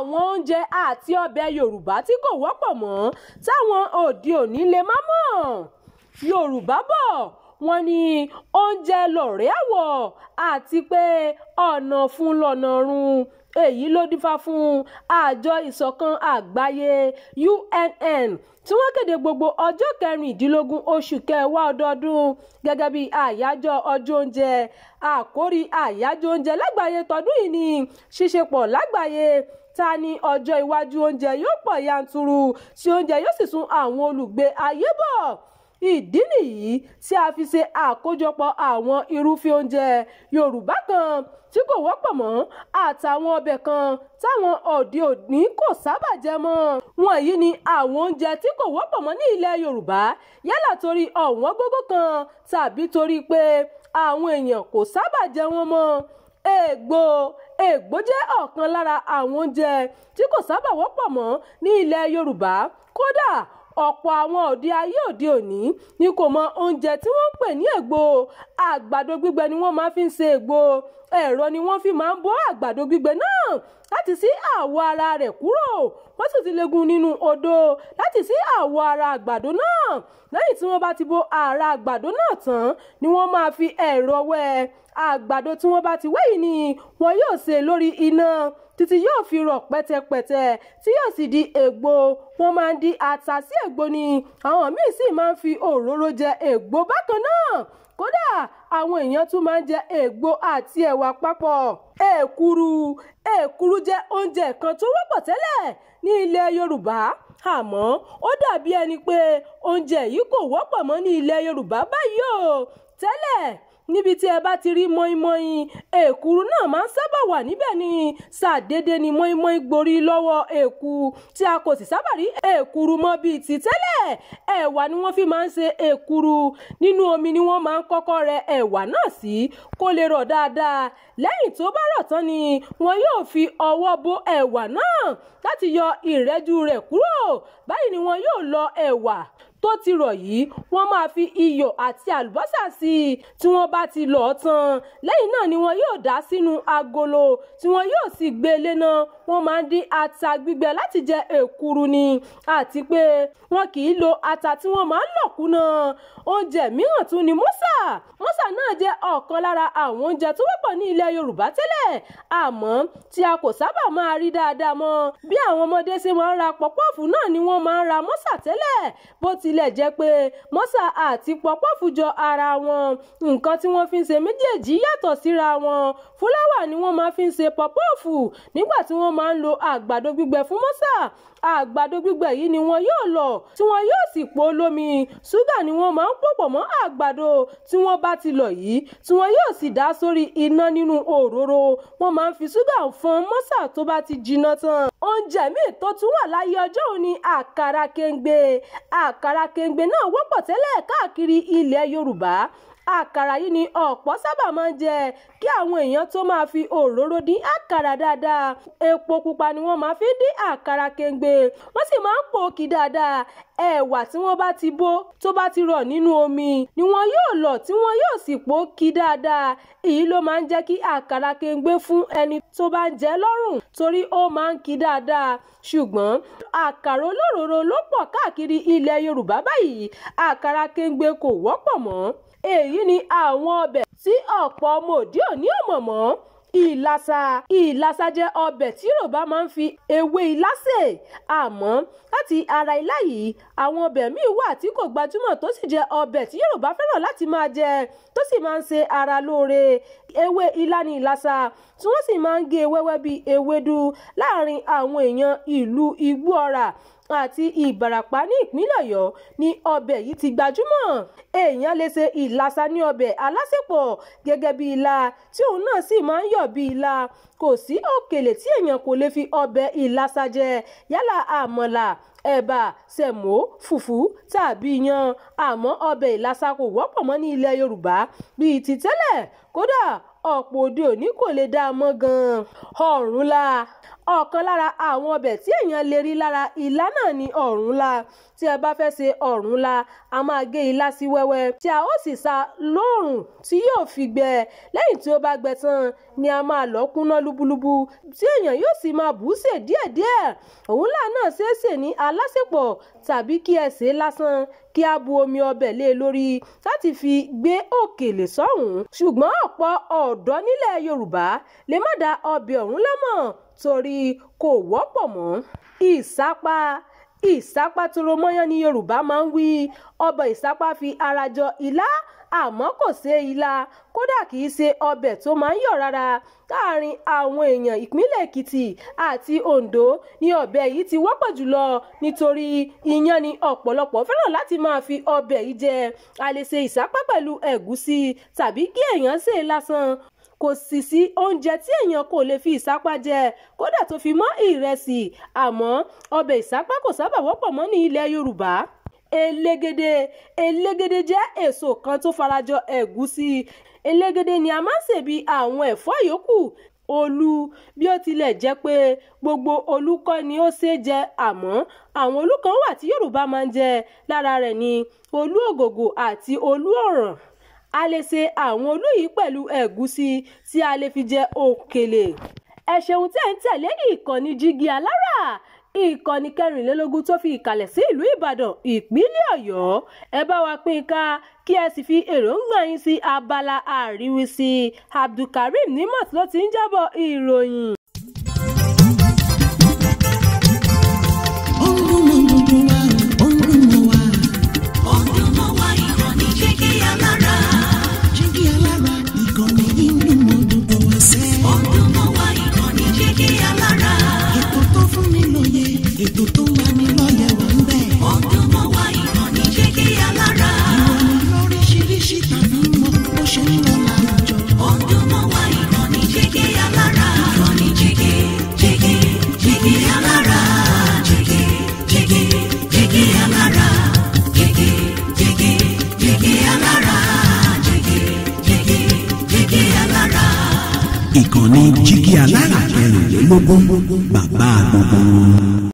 àwọn oúnjẹ àti ọbẹ̀ Yorùbá tí kò wọ́pọ̀ mọ́ táwọn òde òní lè má mọ̀. Yorùbá bọ̀ wọ́n ní oúnjẹ lọ̀rẹ́ àwọ̀ àti pé ọ̀nà fún lọ́nà run. Èyí ló dífá fún àjọ ìṣọ̀kan àgbáyé UNN tí wọ́n kéde gbogbo ọjọ́ 16 oṣù kẹwàá ọdọọdún gẹ́gẹ́ bí àyájọ́ ọjọ́ oúnjẹ. Àkórí àyájọ́ oúnjẹ lágbàáyé tọdún yìí ni ṣíṣepọ̀ lágbàáyé. Ta ni ọjọ́ iwájú oúnjẹ yóò pọ̀ yanturu tí oúnjẹ yóò sì sún àwọn olùgbé ayé bọ̀. Ìdí nìyí tí a fi ṣe àkójọpọ̀ àwọn irúfẹ́ oúnjẹ Yorùbá kan tí kò wọ́pọ̀ mọ́ àtàwọn ọbẹ̀ kan táwọn òde òní kò sábà jẹ mọ́. Wọ̀nyí ni àwọn oúnjẹ tí kò wọ́pọ̀ mọ́ ní ilẹ̀ Yorùbá yálà torí ọ̀wọ́n gógó kan tàbí torí pé àwọn èèyàn kò sábà jẹ wọ́n mọ́. Ègbò jẹ́ ọ̀kan lára àwọn oúnjẹ tí kò sábà wọ́pọ̀ mọ́ ní ilẹ̀ Yorùbá. Kódà ọ̀pọ̀ àwọn òde òní ni kò mọ oúnjẹ tí wọ́n ń pè ní ègbò. Àgbàdo gbígbẹ ni wọ́n máa fi ń ṣe ègbò. Ẹ̀rọ ni wọ́n fi máa ń bọ́ àgbàdo gbígbẹ náà láti ṣí àwọ̀ ara rẹ̀ kúrò. Wọ́n sì ti lè gún nínú odó láti ṣí àwọ̀ ara àgbàdo náà. Lẹ́yìn tí wọ́n bá ti bó ara àgbàdo náà tán ni wọ́n máa fi ẹ̀rọ wẹ́. Àgbàdo tí wọ́n bá ti wẹ́ yìí ni wọn yóò sè lórí iná títí yóò fi rọ̀ pẹ́tẹpẹ́tẹ tí yóò sì di ègbò. Wọ́n máa ń dín ata sí ègbò ni. Àwọn míì sì máa ń fi òróró jẹ ègbò bákan náà. Kódà àwọn èèyàn tún máa ń jẹ ègbò àti ẹ̀wà papọ̀. Èkuru jẹ́ oúnjẹ kan tó wọ́pọ̀ tẹ́lẹ̀ ní ilẹ̀ Yorùbá, àmọ́ ó dàbí ẹni pé oúnjẹ yìí kò wọ́pọ̀ mọ́ ní ilẹ̀ Yorùbá báyìí o. Tẹ́lẹ̀ níbi tí ẹ bá ti rí mọ́ínmọ́ín, èkuru náà máa ń sábà wà níbẹ̀ ni. Ṣàdédé ni mọ́ínmọ́ín gborí lọ́wọ́ èkú tí a kò sì sábà rí èkuru mọ́ bíi ti tẹ́lẹ̀. Ẹ̀wà ni wọ́n fi máa ń ṣe èkuru. Nínú omi ni wọ́n máa ń kọ́kọ́ rẹ ẹ̀wà náà sí kó lè rọ̀ dáadáa. Lẹ́yìn tó bá rọ̀ tán ni wọn yóò fi ọwọ́ bo ẹ̀wà náà láti yọ ìrẹ́jú rẹ̀ kúrò. Báyìí ni wọn yóò lọ ẹ̀wà tó ti rọ̀ yìí. Wọ́n máa fi iyọ̀ àti àlùbọ́sà sí i tí wọ́n bá ti lọ̀ ọ́ tán. Lẹ́yìn náà ni wọn yóò dà á sínú agolo tí wọn yóò sì gbé e léná. Wọ́n máa ń dín ata gbígbẹ láti jẹ èkuru ni, àti pé wọn kì í lo ata tí wọ́n máa ń lọ̀ kúnná. Oúnjẹ mìíràn tún ni mọ́sà. Mọ́sà náà jẹ́ ọ̀kan lára àwọn oúnjẹ tó wọ́pọ̀ ní ilẹ̀ Yorùbá tẹ́lẹ̀, àmọ́ tí a kò sábà máa rí dáadáa mọ́. Bí àwọn ọmọdé ṣe máa ń ra pọ̀pọ́ọ̀fù náà ni wọ́n máa ń ra mọ́sà tẹ́lẹ̀. Bó tilẹ̀ jẹ́ pé mọ́sà àti pọ̀pọ́ọ̀fù jọ ara wọn, nǹkan tí wọ́n fi ń ṣe méjèèjì yàtọ̀ síra wọn. Fúláwà ni wọ́n máa fi ń ṣe pọ̀pọ́ọ̀fù nígbà tí wọ́n máa ń lo àgbàdo gbígbẹ fún mọ́sà. Àgbàdo gbígbẹ yìí ni wọn yóò lọ̀ tí wọn yóò sì pò lómi. Ṣúgà ni wọ́n máa ń pòpọ̀ mọ́ àgbàdo tí wọ́n bá ti lọ̀ yìí tí wọn yóò sì dà sórí iná nínú òróró. Wọ́n máa ń fi ṣúgà fọ́n mọ́sà tó bá ti jiná tán. Oúnjẹ míì tó tún wà láyé ọjọ́ òní àkàrà kéńgbé. Àkàrà kéńgbé náà wọ́pọ̀ tẹ́lẹ̀ káàkiri ilẹ̀ Yorùbá. Àkàrà yìí ni ọ̀pọ̀ sábà máa ń jẹ kí àwọn èèyàn tó máa fi òróró dín àkàrà dáadáa. Epo pupa ni wọ́n máa fi dín àkàrà kéńgbé. Wọ́n sì máa ń pò kí dáadáa. Ẹ̀wà tí wọ́n bá ti bó tó bá ti rọ̀ nínú omi ni wọn yóò lọ̀ tí wọn yóò sì pò kí dáadáa. Èyí ló máa ń jẹ́ kí àkàrà kéńgbé fún ẹni tó bá ń jẹ lọ́rùn torí ó máa ń kí dáadáa. Ṣùgbọ́n àkàrà olóròrò ló pọ̀ káàkiri ilẹ̀ Yorùbá báyìí. Àkàrà kéńgbé kò wọ́pọ̀ mọ́. Èyí ni àwọn ọbẹ̀ tí ọ̀pọ̀ ọmọ òde òní ò mọ̀ mọ́. Ìlàsà jẹ́ ọbẹ̀ tí Yorùbá máa ń fi ewé ilá sè, àmọ́ láti ara ilá yìí àwọn ọbẹ̀ míì wà tí kò gbajúmọ̀ tó sì jẹ́ ọbẹ̀ tí Yorùbá fẹ́ràn láti máa jẹ tó sì máa ń ṣe ara lóore. Ewé ilá ni ìlàsà tí wọ́n sì máa ń gé wẹ́wẹ́ bí ewédú. Láàárín àwọn èèyàn ìlú Igbó-ọrà àti Ìbàràpá ní ìpínlẹ̀ Ọ̀yọ́ ni ọbẹ̀ yìí ti gbajúmọ̀. Èèyàn lè ṣe ìlàsà ní ọbẹ̀ alásèpọ̀ gẹ́gẹ́ bí ilá tí òun náà sì máa ń yọ̀ bí ilá. Kò sí òkèlè tí èèyàn kò lè fi ọbẹ̀ ìlàsà jẹ, yálà àmàlà, ẹ̀bà, sẹ̀mó, fùfú tàbí iyán. Àmọ́ ọbẹ̀ ìlàsà kò wọ́pọ̀ mọ́ ní ilẹ̀ Yorùbá bíi ti tẹ́lẹ̀. Kódà ọ̀pọ̀ òde òní kò lè dá a mọ̀ gan-an. ọ̀kan lára àwọn ọbẹ̀ tí èèyàn lè rí lára ilá náà ni ọ̀rúnlá. Tí ẹ bá fẹ́ ṣe ọ̀rúnlá, a máa gé ilá sí wẹ́wẹ́ tí a ó sì sá lóòrùn tí yóò fi gbẹ. Lẹ́yìn tí ó bá gbẹ tán ni a máa lọ̀ kúnná lúbúlúbú tí èèyàn yóò sì máa bù ú sè díẹ̀díẹ̀. Ọ̀rúnlá náà ṣeé sè ní alásèpọ̀ tàbí kí ẹ sè é lásán kí a bu omi ọbẹ̀ lé lórí láti fi gbé òkèlè sọ́hùn. Ṣùgbọ́n ọ̀pọ̀ ọ̀dọ́ nílẹ̀ Yorùbá lè má dá ọbẹ̀ ọ̀rúnlá mọ̀ torí kò wọ́pọ̀ mọ́. Ìsápá toro mọ́yán ni Yorùbá máa ń wí. Ọbẹ̀ ìsápá fi ara jọ ilá àmọ́ kò ṣe ilá, kódà kì í ṣe ọbẹ̀ tó máa ń yọ̀ rárá. Láàárín àwọn èèyàn ìpínlẹ̀ Èkìtì àti Oǹdó ni ọbẹ̀ yìí ti wọ́pọ̀ jùlọ nítorí iyán ni ọ̀pọ̀lọpọ̀ fẹ́ràn láti máa fi ọbẹ̀ yìí jẹ. A lè ṣe ìsápá pẹ̀lú ẹ̀gúsí tàbí kí èèyàn sè é lásán. Kò sì sí oúnjẹ tí èèyàn kò lè fi ìsápá jẹ, kódà tó fi mọ́ ìrẹsì. Àmọ́ ọbẹ̀ ìsápá kò sábà wọ́pọ̀ mọ́ ní ilẹ̀ Yorùbá. Elégédé jẹ́ èso kan tó farajọ ẹ̀gúsí. Elégédé ni a máa ń sè bí àwọn ẹ̀fọ́ yòókù. Olú, bí ó tilẹ̀ jẹ́ pé gbogbo olú kọ́ ni ó ṣeé jẹ, àmọ́ àwọn olú kan wà tí Yorùbá máa ń jẹ. Lára rẹ̀ ni olú ògògò àti olú ọ̀ràn. A lè ṣe àwọn olú yìí pẹ̀lú ẹ̀gúsí tí a lè fi jẹ òkèlè. Ẹ ṣeun tí ẹ̀ ń tẹ̀lé ìkànnì Jígí Alára, ìkànnì 24 tó fi ìkàlẹ̀ sí ìlú Ìbàdàn, ìpínlẹ̀ Ọ̀yọ́. Ẹ bá wa pín ká kí ẹ sì fi èròǹgbà yín sí abala àríwísí. Abdulkareem Nimot ló ti ń jábọ̀ ìròyìn. Ètò tó wà ní lọ́yẹ̀ wà ń bẹ̀. Ọdún mọ́ wá ìkànnì Jígí Alára. Ìròyìn lóríṣiríṣi tàbí mọ́ bó ṣe ń lọ láwùjọ. Ọdún mọ́ wá ìkànnì Jígí Alára. Ìkànnì Jígí Alára. Jígí Alára. Jígí Alára. Jígí Alára. Ìkànnì Jígí Alára 24, bàbá gbogbo.